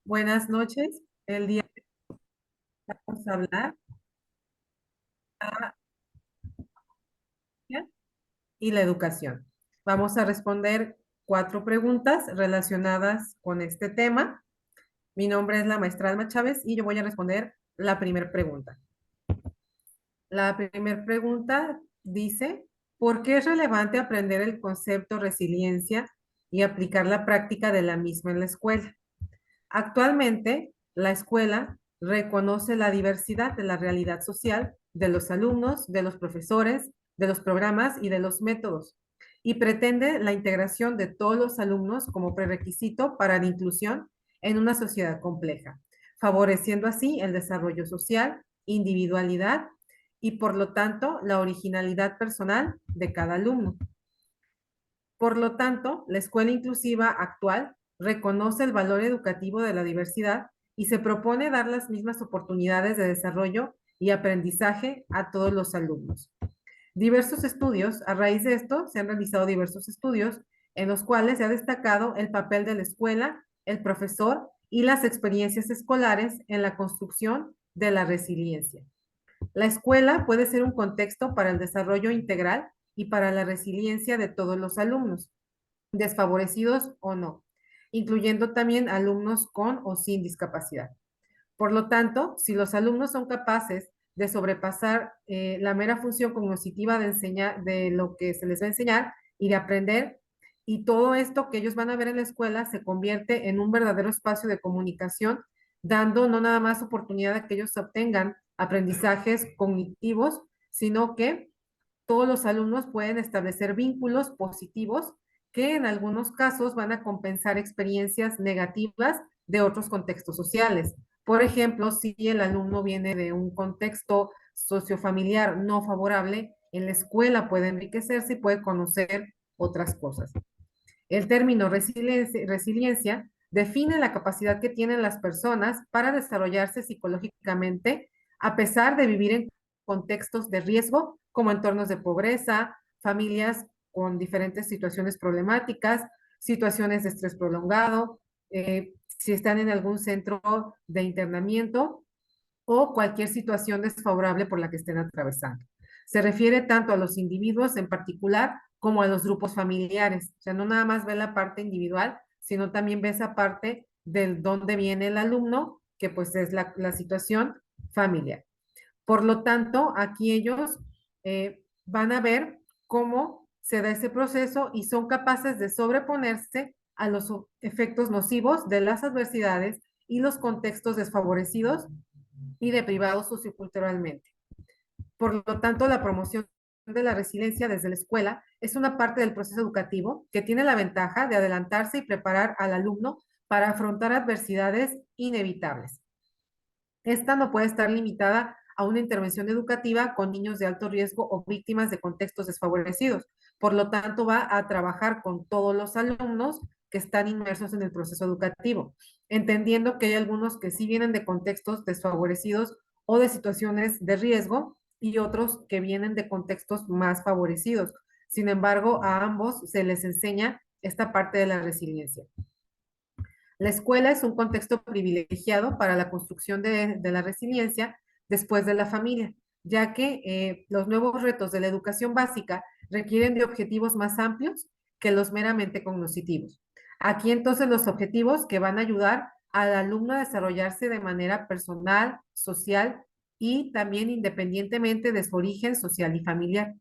Buenas noches. El día de hoy vamos a hablar de y la educación. Vamos a responder 4 preguntas relacionadas con este tema. Mi nombre es la maestra Alma Chávez y yo voy a responder la primera pregunta. La primera pregunta dice, ¿por qué es relevante aprender el concepto resiliencia y aplicar la práctica de la misma en la escuela? Actualmente, la escuela reconoce la diversidad de la realidad social de los alumnos, de los profesores, de los programas y de los métodos, y pretende la integración de todos los alumnos como prerequisito para la inclusión en una sociedad compleja, favoreciendo así el desarrollo social, individualidad y, por lo tanto, la originalidad personal de cada alumno. Por lo tanto, la escuela inclusiva actual reconoce el valor educativo de la diversidad y se propone dar las mismas oportunidades de desarrollo y aprendizaje a todos los alumnos. Diversos estudios, a raíz de esto, se han realizado diversos estudios en los cuales se ha destacado el papel de la escuela, el profesor y las experiencias escolares en la construcción de la resiliencia. La escuela puede ser un contexto para el desarrollo integral y para la resiliencia de todos los alumnos, desfavorecidos o no, incluyendo también alumnos con o sin discapacidad. Por lo tanto, si los alumnos son capaces de sobrepasar la mera función cognitiva de enseñar, de lo que se les va a enseñar y de aprender, y todo esto que ellos van a ver en la escuela se convierte en un verdadero espacio de comunicación, dando no nada más oportunidad a que ellos obtengan aprendizajes cognitivos, sino que todos los alumnos pueden establecer vínculos positivos que en algunos casos van a compensar experiencias negativas de otros contextos sociales. Por ejemplo, si el alumno viene de un contexto sociofamiliar no favorable, en la escuela puede enriquecerse y puede conocer otras cosas. El término resiliencia define la capacidad que tienen las personas para desarrollarse psicológicamente a pesar de vivir en contextos de riesgo como entornos de pobreza, familias con diferentes situaciones problemáticas, situaciones de estrés prolongado, si están en algún centro de internamiento o cualquier situación desfavorable por la que estén atravesando. Se refiere tanto a los individuos en particular como a los grupos familiares. O sea, no nada más ve la parte individual, sino también ve esa parte del dónde viene el alumno, que pues es la situación familiar. Por lo tanto, aquí ellos van a ver cómo se da ese proceso y son capaces de sobreponerse a los efectos nocivos de las adversidades y los contextos desfavorecidos y deprivados socioculturalmente. Por lo tanto, la promoción de la resiliencia desde la escuela es una parte del proceso educativo que tiene la ventaja de adelantarse y preparar al alumno para afrontar adversidades inevitables. Esta no puede estar limitada a una intervención educativa con niños de alto riesgo o víctimas de contextos desfavorecidos. Por lo tanto, va a trabajar con todos los alumnos que están inmersos en el proceso educativo, entendiendo que hay algunos que sí vienen de contextos desfavorecidos o de situaciones de riesgo y otros que vienen de contextos más favorecidos. Sin embargo, a ambos se les enseña esta parte de la resiliencia. La escuela es un contexto privilegiado para la construcción de la resiliencia después de la familia, ya que los nuevos retos de la educación básica requieren de objetivos más amplios que los meramente cognitivos. Aquí entonces los objetivos que van a ayudar al alumno a desarrollarse de manera personal, social y también independientemente de su origen social y familiar.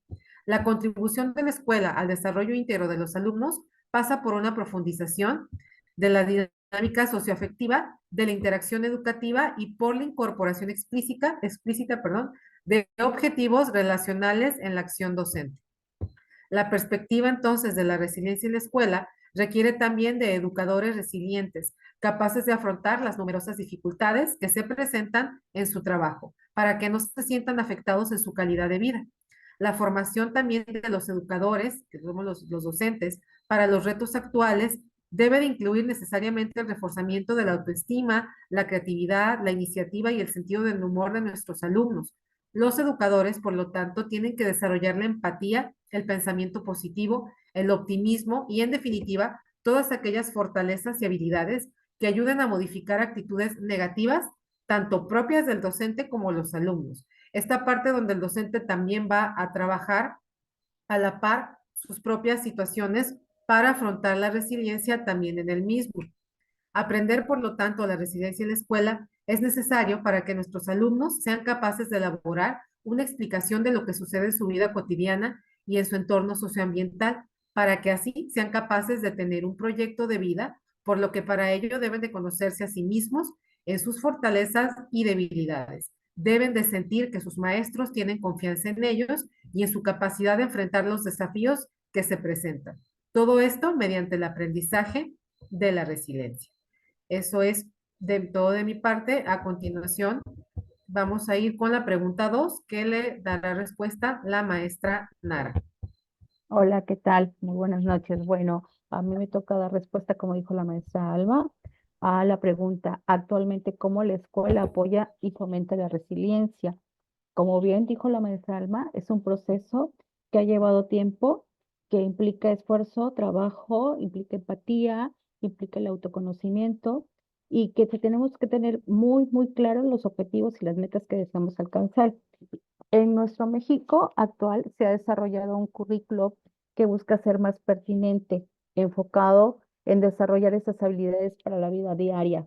La contribución de la escuela al desarrollo íntegro de los alumnos pasa por una profundización de la dinámica socioafectiva, de la interacción educativa y por la incorporación explícita de objetivos relacionales en la acción docente. La perspectiva entonces de la resiliencia en la escuela requiere también de educadores resilientes, capaces de afrontar las numerosas dificultades que se presentan en su trabajo, para que no se sientan afectados en su calidad de vida. La formación también de los educadores, que somos los docentes, para los retos actuales debe de incluir necesariamente el reforzamiento de la autoestima, la creatividad, la iniciativa y el sentido del humor de nuestros alumnos. Los educadores, por lo tanto, tienen que desarrollar la empatía, el pensamiento positivo, el optimismo y, en definitiva, todas aquellas fortalezas y habilidades que ayuden a modificar actitudes negativas, tanto propias del docente como los alumnos. Esta parte donde el docente también va a trabajar a la par sus propias situaciones para afrontar la resiliencia también en el mismo. Aprender, por lo tanto, la resiliencia en la escuela es necesario para que nuestros alumnos sean capaces de elaborar una explicación de lo que sucede en su vida cotidiana y en su entorno socioambiental, para que así sean capaces de tener un proyecto de vida, por lo que para ello deben de conocerse a sí mismos en sus fortalezas y debilidades. Deben de sentir que sus maestros tienen confianza en ellos y en su capacidad de enfrentar los desafíos que se presentan. Todo esto mediante el aprendizaje de la resiliencia. Eso es de todo de mi parte. A continuación, vamos a ir con la pregunta 2, que le dará respuesta la maestra Nara. Hola, ¿qué tal? Muy buenas noches. Bueno, a mí me toca dar respuesta, como dijo la maestra Alba, a la pregunta, actualmente, ¿cómo la escuela apoya y fomenta la resiliencia? Como bien dijo la maestra Alma, es un proceso que ha llevado tiempo, que implica esfuerzo, trabajo, implica empatía, implica el autoconocimiento y que tenemos que tener muy, muy claros los objetivos y las metas que deseamos alcanzar. En nuestro México actual se ha desarrollado un currículo que busca ser más pertinente, enfocado en desarrollar esas habilidades para la vida diaria,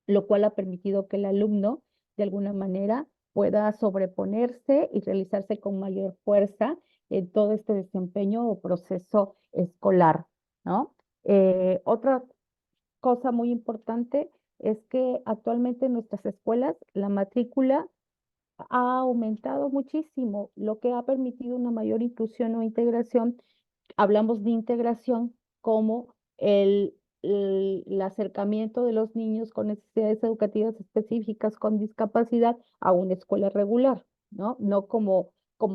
lo cual ha permitido que el alumno, de alguna manera, pueda sobreponerse y realizarse con mayor fuerza en todo este desempeño o proceso escolar, ¿no? Otra cosa muy importante es que actualmente en nuestras escuelas la matrícula ha aumentado muchísimo, lo que ha permitido una mayor inclusión o integración. Hablamos de integración como el acercamiento de los niños con necesidades educativas específicas con discapacidad a una escuela regular, ¿no? No como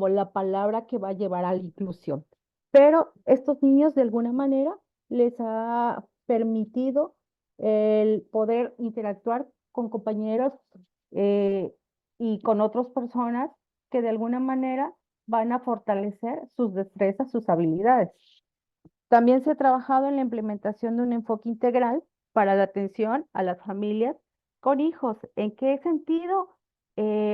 la palabra que va a llevar a la inclusión. Pero estos niños de alguna manera les ha permitido el poder interactuar con compañeros eh, y con otras personas que de alguna manera van a fortalecer sus destrezas, sus habilidades. También se ha trabajado en la implementación de un enfoque integral para la atención a las familias con hijos. ¿En qué sentido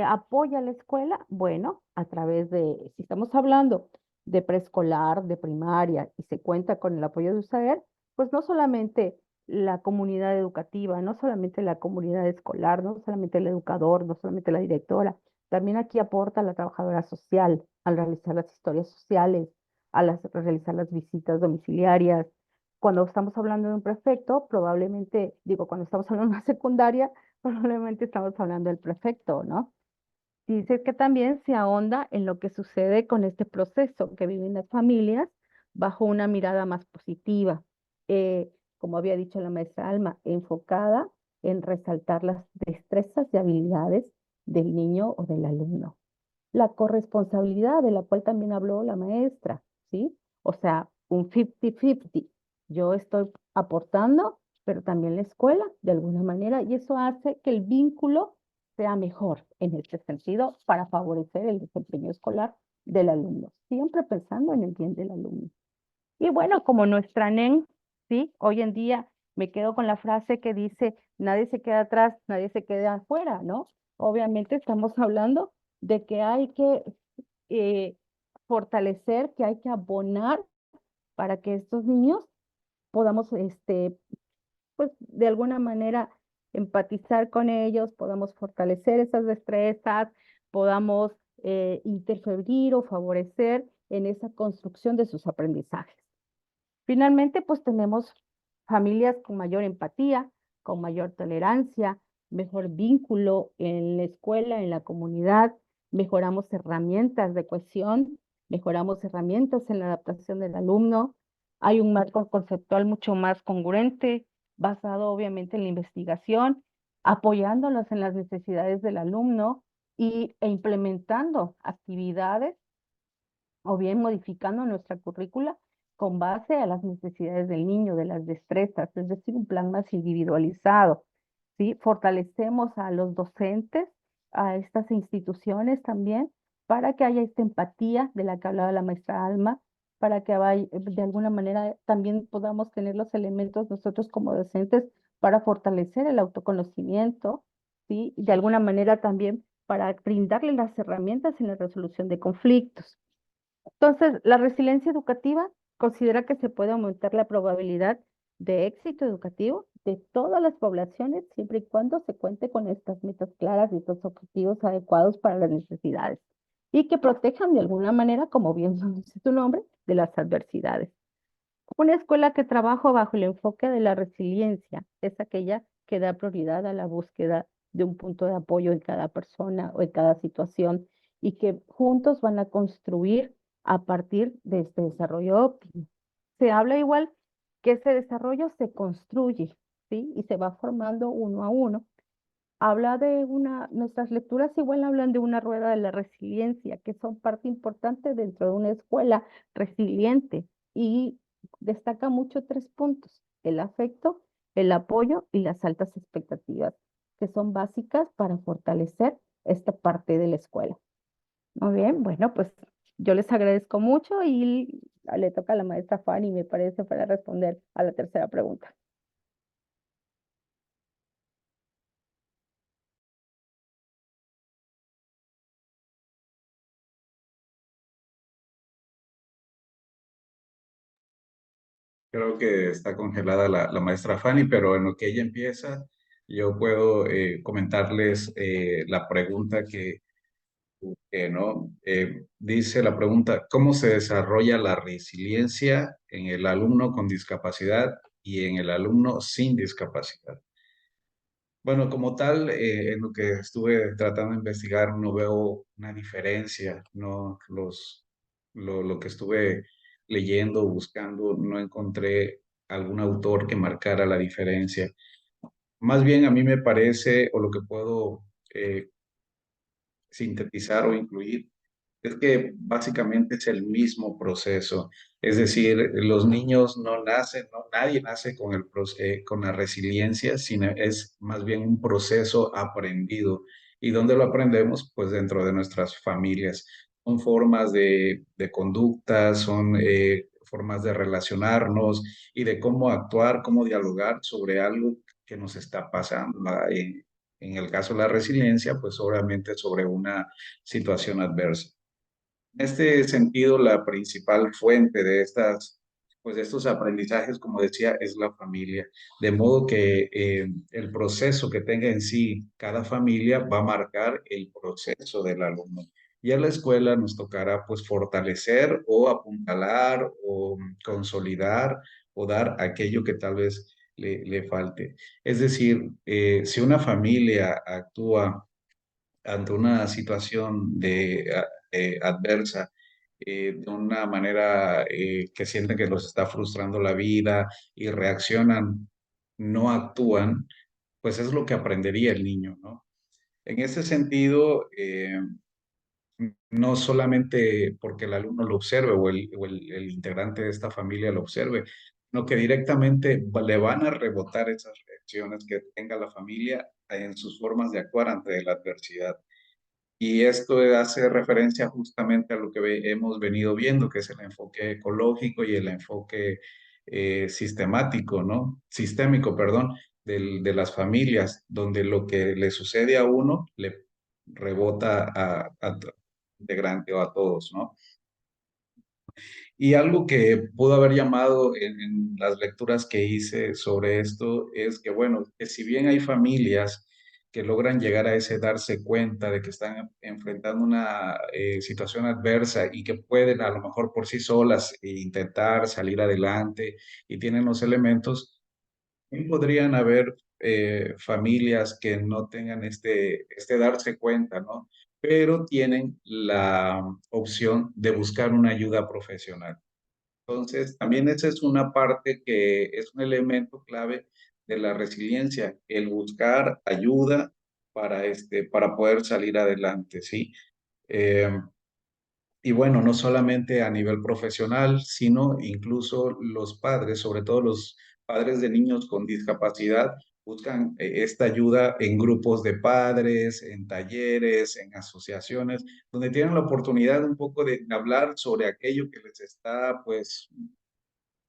apoya la escuela? Bueno, a través de, si estamos hablando de preescolar, de primaria y se cuenta con el apoyo de USAER, pues no solamente la comunidad educativa, no solamente la comunidad escolar, no solamente el educador, no solamente la directora, también aquí aporta la trabajadora social al realizar las historias sociales, realizar las visitas domiciliarias. Cuando estamos hablando de un prefecto, probablemente, digo, cuando estamos hablando de una secundaria, probablemente estamos hablando del prefecto, ¿no? Dice que también se ahonda en lo que sucede con este proceso que viven las familias bajo una mirada más positiva, como había dicho la maestra Alma, enfocada en resaltar las destrezas y habilidades del niño o del alumno. La corresponsabilidad de la cual también habló la maestra, ¿sí? O sea, un 50-50. Yo estoy aportando, pero también la escuela, de alguna manera, y eso hace que el vínculo sea mejor en este sentido para favorecer el desempeño escolar del alumno, siempre pensando en el bien del alumno. Y bueno, como nuestra NEN, ¿sí? Hoy en día me quedo con la frase que dice, nadie se queda atrás, nadie se queda afuera, ¿no? Obviamente estamos hablando de que hay que eh, fortalecer, que hay que abonar para que estos niños podamos, pues, de alguna manera empatizar con ellos, podamos fortalecer esas destrezas, podamos interferir o favorecer en esa construcción de sus aprendizajes. Finalmente, pues tenemos familias con mayor empatía, con mayor tolerancia, mejor vínculo en la escuela, en la comunidad, mejoramos herramientas de cohesión, mejoramos herramientas en la adaptación del alumno, hay un marco conceptual mucho más congruente, basado obviamente en la investigación, apoyándolos en las necesidades del alumno e implementando actividades o bien modificando nuestra currícula con base a las necesidades del niño, de las destrezas, es decir, un plan más individualizado, ¿sí? Fortalecemos a los docentes, a estas instituciones también, para que haya esta empatía de la que hablaba la maestra Alma, para que de alguna manera también podamos tener los elementos nosotros como docentes para fortalecer el autoconocimiento, ¿sí? Y de alguna manera también para brindarle las herramientas en la resolución de conflictos. Entonces, la resiliencia educativa considera que se puede aumentar la probabilidad de éxito educativo de todas las poblaciones, siempre y cuando se cuente con estas metas claras y estos objetivos adecuados para las necesidades y que protejan de alguna manera, como bien lo dice tu nombre, de las adversidades. Una escuela que trabaja bajo el enfoque de la resiliencia es aquella que da prioridad a la búsqueda de un punto de apoyo en cada persona o en cada situación y que juntos van a construir a partir de este desarrollo óptimo. Se habla igual que ese desarrollo se construye, ¿sí? Y se va formando uno a uno. Habla de nuestras lecturas igual hablan de una rueda de la resiliencia, que son parte importante dentro de una escuela resiliente y destaca mucho tres puntos: el afecto, el apoyo y las altas expectativas, que son básicas para fortalecer esta parte de la escuela. Muy bien, bueno, pues yo les agradezco mucho y le toca a la maestra Fanny, me parece, para responder a la tercera pregunta. Creo que está congelada la maestra Fanny, pero en lo que ella empieza, yo puedo comentarles la pregunta ¿no? Dice la pregunta, ¿cómo se desarrolla la resiliencia en el alumno con discapacidad y en el alumno sin discapacidad? Bueno, como tal, en lo que estuve tratando de investigar, no veo una diferencia, no lo que estuve leyendo, buscando, no encontré algún autor que marcara la diferencia. Más bien a mí me parece, o lo que puedo sintetizar o incluir, es que básicamente es el mismo proceso. Es decir, los niños no nacen, no, nadie nace con con la resiliencia, sino es más bien un proceso aprendido. ¿Y dónde lo aprendemos? Pues dentro de nuestras familias. Son formas de conducta, son formas de relacionarnos y de cómo actuar, cómo dialogar sobre algo que nos está pasando. En el caso de la resiliencia, pues obviamente sobre una situación adversa. En este sentido, la principal fuente de pues de estos aprendizajes, como decía, es la familia. De modo que el proceso que tenga en sí cada familia va a marcar el proceso del alumno. Y a la escuela nos tocará pues fortalecer o apuntalar o consolidar o dar aquello que tal vez le falte. Es decir, si una familia actúa ante una situación adversa, de una manera que sienten que los está frustrando la vida y reaccionan, no actúan, pues es lo que aprendería el niño, ¿no? En ese sentido, no solamente porque el alumno lo observe o el integrante de esta familia lo observe, sino que directamente le van a rebotar esas reacciones que tenga la familia en sus formas de actuar ante la adversidad. Y esto hace referencia justamente a lo que hemos venido viendo, que es el enfoque ecológico y el enfoque sistemático, ¿no? Sistémico, perdón, de las familias, donde lo que le sucede a uno le rebota a integrante o a todos, ¿no? Y algo que pudo haber llamado en las lecturas que hice sobre esto es que, bueno, que si bien hay familias que logran llegar a ese darse cuenta de que están enfrentando una situación adversa y que pueden a lo mejor por sí solas intentar salir adelante y tienen los elementos, también podrían haber familias que no tengan este darse cuenta, ¿no? Pero tienen la opción de buscar una ayuda profesional. Entonces, también esa es una parte que es un elemento clave de la resiliencia, el buscar ayuda para poder salir adelante, ¿sí? Eh, y bueno, no solamente a nivel profesional, sino incluso los padres, sobre todo los padres de niños con discapacidad, buscan esta ayuda en grupos de padres, en talleres, en asociaciones, donde tienen la oportunidad un poco de hablar sobre aquello que les está, pues,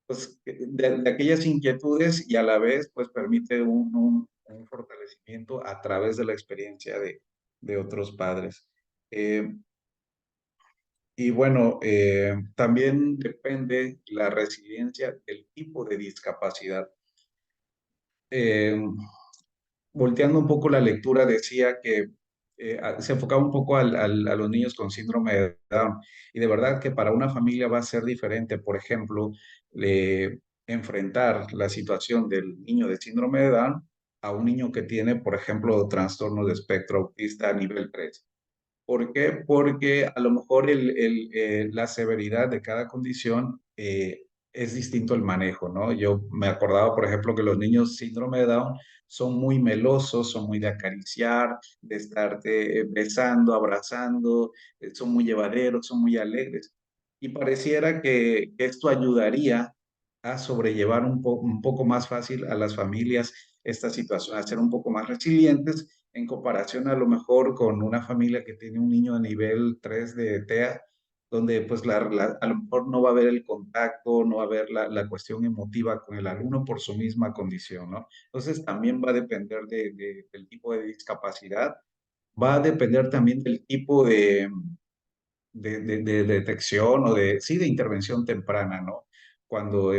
pues, de aquellas inquietudes y a la vez pues permite un fortalecimiento a través de la experiencia de otros padres. Eh, y bueno, también depende la resiliencia del tipo de discapacidad. Eh, Volteando un poco la lectura, decía que se enfocaba un poco a los niños con síndrome de Down. Y de verdad que para una familia va a ser diferente, por ejemplo, enfrentar la situación del niño de síndrome de Down a un niño que tiene, por ejemplo, trastorno de espectro autista a nivel 3. ¿Por qué? Porque a lo mejor la severidad de cada condición es distinto el manejo, ¿no? Yo me acordaba, por ejemplo, que los niños síndrome de Down son muy melosos, son muy de acariciar, de estarte besando, abrazando, son muy llevaderos, son muy alegres. Y pareciera que esto ayudaría a sobrellevar un poco más fácil a las familias esta situación, a ser un poco más resilientes en comparación a lo mejor con una familia que tiene un niño a nivel 3 de TEA, donde pues a lo mejor no va a haber el contacto, no va a haber la cuestión emotiva con el alumno por su misma condición, ¿no? Entonces también va a depender del tipo de discapacidad, va a depender también del tipo de detección o sí, de intervención temprana, ¿no? Cuando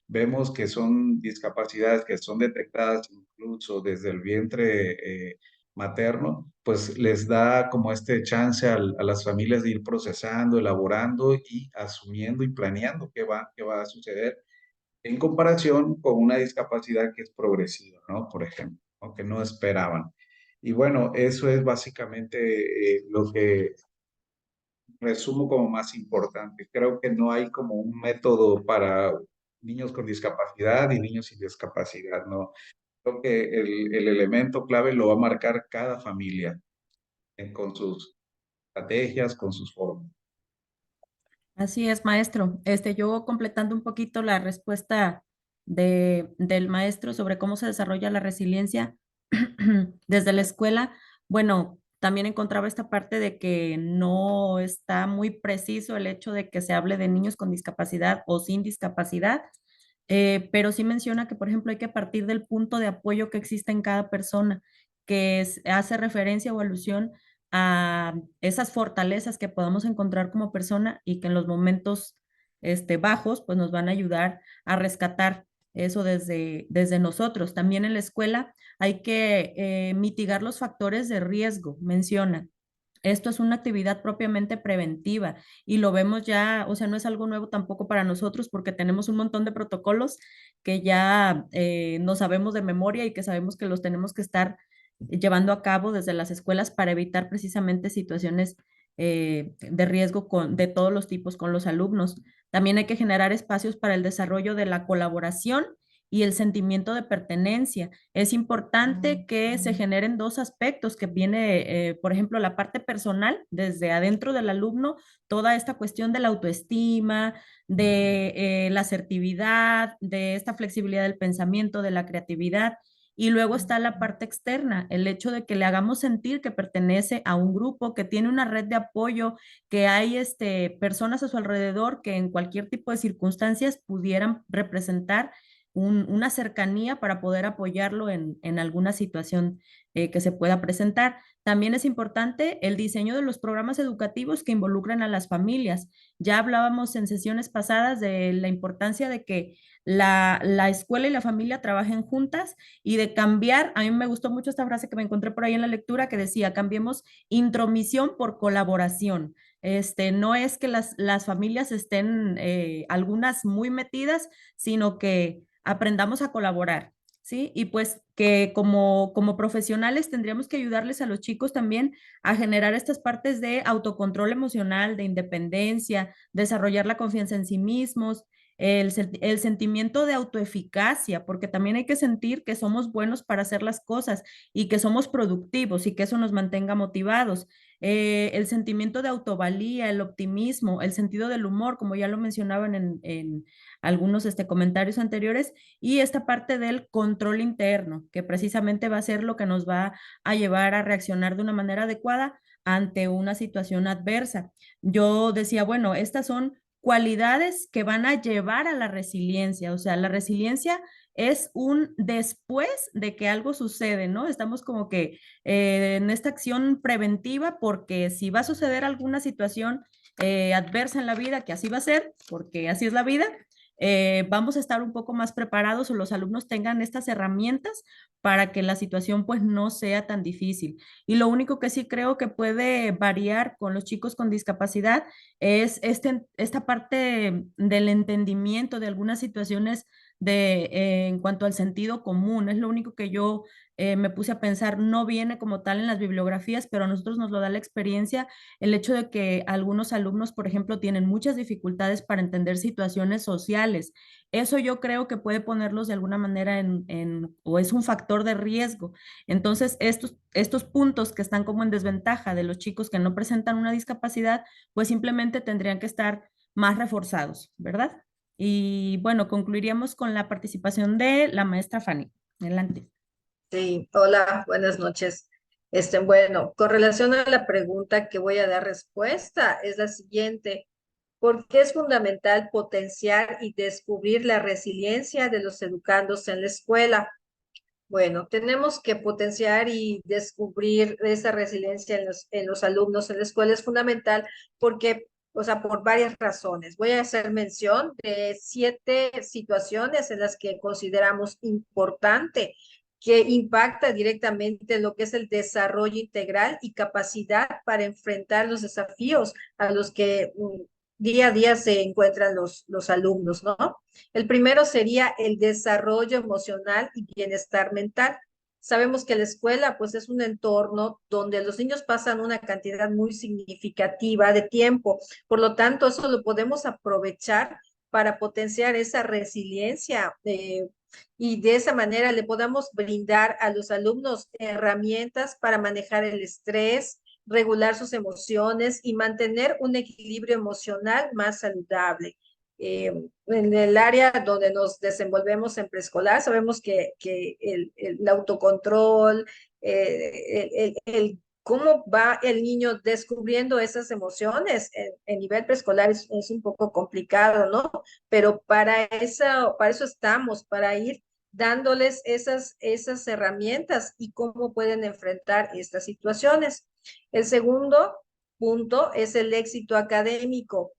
vemos que son discapacidades que son detectadas incluso desde el vientre materno, pues les da como este chance a las familias de ir procesando, elaborando y asumiendo y planeando qué va a suceder en comparación con una discapacidad que es progresiva, ¿no? Por ejemplo, ¿no? Que no esperaban. Y bueno, eso es básicamente lo que resumo como más importante. Creo que no hay como un método para niños con discapacidad y niños sin discapacidad, ¿no? Creo que el elemento clave lo va a marcar cada familia con sus estrategias, con sus formas. Así es, maestro. Yo completando un poquito la respuesta del maestro sobre cómo se desarrolla la resiliencia desde la escuela, bueno, también encontraba esta parte de que no está muy preciso el hecho de que se hable de niños con discapacidad o sin discapacidad, pero sí menciona que, por ejemplo, hay que partir del punto de apoyo que existe en cada persona, hace referencia o alusión a esas fortalezas que podamos encontrar como persona y que en los momentos bajos pues nos van a ayudar a rescatar eso desde nosotros. También en la escuela hay que mitigar los factores de riesgo, menciona. Esto es una actividad propiamente preventiva y lo vemos ya, o sea, no es algo nuevo tampoco para nosotros porque tenemos un montón de protocolos que ya no sabemos de memoria y que sabemos que los tenemos que estar llevando a cabo desde las escuelas para evitar precisamente situaciones de riesgo de todos los tipos con los alumnos. También hay que generar espacios para el desarrollo de la colaboración y el sentimiento de pertenencia. Es importante que se generen dos aspectos, que viene, por ejemplo, la parte personal, desde adentro del alumno, toda esta cuestión de la autoestima, de la asertividad, de esta flexibilidad del pensamiento, de la creatividad. Y luego está la parte externa, el hecho de que le hagamos sentir que pertenece a un grupo, que tiene una red de apoyo, que hay personas a su alrededor que en cualquier tipo de circunstancias pudieran representar una cercanía para poder apoyarlo en alguna situación que se pueda presentar. También es importante el diseño de los programas educativos que involucran a las familias. Ya hablábamos en sesiones pasadas de la importancia de que la escuela y la familia trabajen juntas y de cambiar, a mí me gustó mucho esta frase que me encontré por ahí en la lectura que decía, cambiemos intromisión por colaboración. No es que las familias estén algunas muy metidas, sino que aprendamos a colaborar, ¿sí? Y pues que como profesionales tendríamos que ayudarles a los chicos también a generar estas partes de autocontrol emocional, de independencia, desarrollar la confianza en sí mismos, el sentimiento de autoeficacia, porque también hay que sentir que somos buenos para hacer las cosas y que somos productivos y que eso nos mantenga motivados. El sentimiento de autovalía, el optimismo, el sentido del humor, como ya lo mencionaban en algunos comentarios anteriores, y esta parte del control interno, que precisamente va a ser lo que nos va a llevar a reaccionar de una manera adecuada ante una situación adversa. Yo decía, bueno, estas son cualidades que van a llevar a la resiliencia. O sea, la resiliencia es un después de que algo sucede, ¿no? Estamos como que en esta acción preventiva porque si va a suceder alguna situación adversa en la vida, que así va a ser, porque así es la vida, vamos a estar un poco más preparados o los alumnos tengan estas herramientas para que la situación pues no sea tan difícil. Y lo único que sí creo que puede variar con los chicos con discapacidad es esta parte del entendimiento de algunas situaciones en cuanto al sentido común. Es lo único que yo me puse a pensar, no viene como tal en las bibliografías, pero a nosotros nos lo da la experiencia, el hecho de que algunos alumnos, por ejemplo, tienen muchas dificultades para entender situaciones sociales. Eso yo creo que puede ponerlos de alguna manera o es un factor de riesgo. Entonces, estos puntos que están como en desventaja de los chicos que no presentan una discapacidad, pues simplemente tendrían que estar más reforzados, ¿verdad? Y bueno, concluiríamos con la participación de la maestra Fanny. Adelante. Sí, hola, buenas noches. Bueno, con relación a la pregunta que voy a dar respuesta, es la siguiente. ¿Por qué es fundamental potenciar y descubrir la resiliencia de los educandos en la escuela? Bueno, tenemos que potenciar y descubrir esa resiliencia en los alumnos en la escuela. Es fundamental porque, o sea, por varias razones. Voy a hacer mención de 7 situaciones en las que consideramos importante que impacta directamente en lo que es el desarrollo integral y capacidad para enfrentar los desafíos a los que día a día se encuentran los alumnos, ¿no? El primero sería el desarrollo emocional y bienestar mental. Sabemos que la escuela, pues, es un entorno donde los niños pasan una cantidad muy significativa de tiempo. Por lo tanto, eso lo podemos aprovechar para potenciar esa resiliencia y de esa manera le podamos brindar a los alumnos herramientas para manejar el estrés, regular sus emociones y mantener un equilibrio emocional más saludable. En el área donde nos desenvolvemos en preescolar, sabemos que el autocontrol, cómo va el niño descubriendo esas emociones en nivel preescolar es un poco complicado, ¿no? Pero para eso estamos, para ir dándoles esas herramientas y cómo pueden enfrentar estas situaciones. El segundo punto es el éxito académico.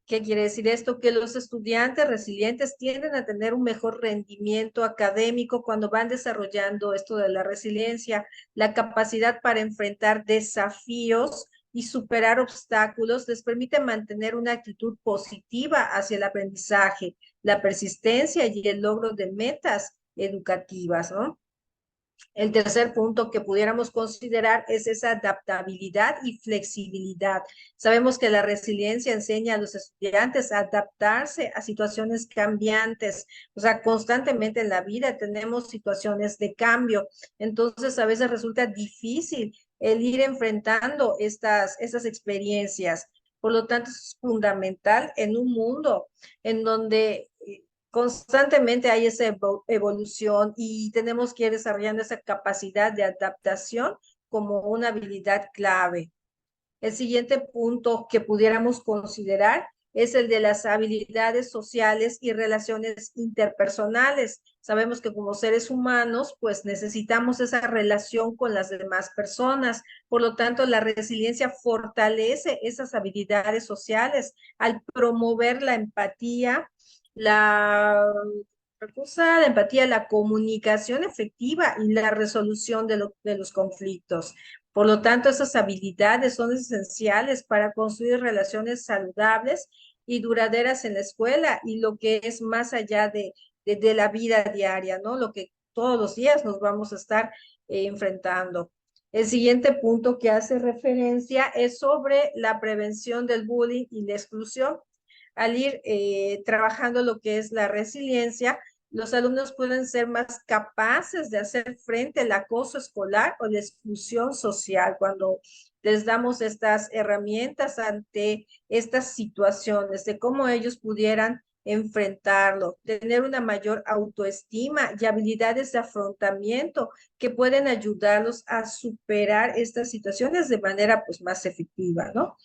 ¿Qué quiere decir esto? Que los estudiantes resilientes tienden a tener un mejor rendimiento académico cuando van desarrollando esto de la resiliencia, la capacidad para enfrentar desafíos y superar obstáculos les permite mantener una actitud positiva hacia el aprendizaje, la persistencia y el logro de metas educativas, ¿no? El tercer punto que pudiéramos considerar es esa adaptabilidad y flexibilidad. Sabemos que la resiliencia enseña a los estudiantes a adaptarse a situaciones cambiantes. O sea, constantemente en la vida tenemos situaciones de cambio. Entonces, a veces resulta difícil el ir enfrentando estas experiencias. Por lo tanto, es fundamental en un mundo en donde constantemente hay esa evolución y tenemos que ir desarrollando esa capacidad de adaptación como una habilidad clave. El siguiente punto que pudiéramos considerar es el de las habilidades sociales y relaciones interpersonales. Sabemos que como seres humanos, pues necesitamos esa relación con las demás personas. Por lo tanto, la resiliencia fortalece esas habilidades sociales al promover la empatía, la la empatía, la comunicación efectiva y la resolución de los conflictos. Por lo tanto, esas habilidades son esenciales para construir relaciones saludables y duraderas en la escuela y lo que es más allá de la vida diaria, ¿no? Lo que todos los días nos vamos a estar enfrentando. El siguiente punto que hace referencia es sobre la prevención del bullying y la exclusión. Al ir trabajando lo que es la resiliencia, los alumnos pueden ser más capaces de hacer frente al acoso escolar o la exclusión social cuando les damos estas herramientas ante estas situaciones de cómo ellos pudieran enfrentarlo, tener una mayor autoestima y habilidades de afrontamiento que pueden ayudarlos a superar estas situaciones de manera pues más efectiva, ¿no?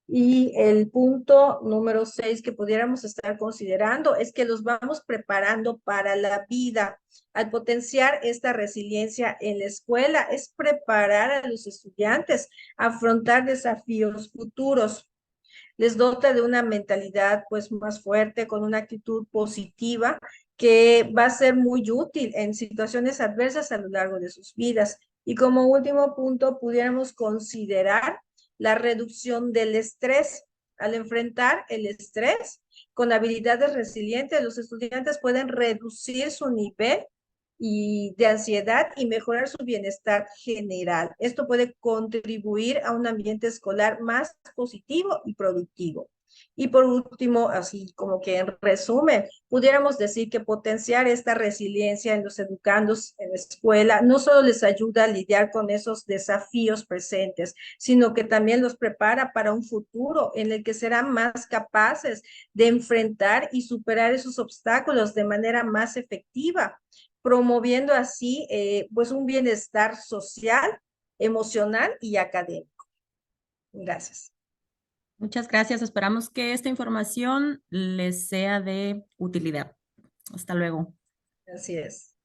Y el punto número 6 que pudiéramos estar considerando es que los vamos preparando para la vida. Al potenciar esta resiliencia en la escuela, es preparar a los estudiantes a afrontar desafíos futuros. Les dota de una mentalidad pues más fuerte, con una actitud positiva que va a ser muy útil en situaciones adversas a lo largo de sus vidas. Y como último punto, pudiéramos considerar la reducción del estrés. Al enfrentar el estrés con habilidades resilientes, los estudiantes pueden reducir su nivel y de ansiedad y mejorar su bienestar general. Esto puede contribuir a un ambiente escolar más positivo y productivo. Y por último, así como que en resumen, pudiéramos decir que potenciar esta resiliencia en los educandos en la escuela no solo les ayuda a lidiar con esos desafíos presentes, sino que también los prepara para un futuro en el que serán más capaces de enfrentar y superar esos obstáculos de manera más efectiva, promoviendo así pues un bienestar social, emocional y académico. Gracias. Muchas gracias. Esperamos que esta información les sea de utilidad. Hasta luego. Así es.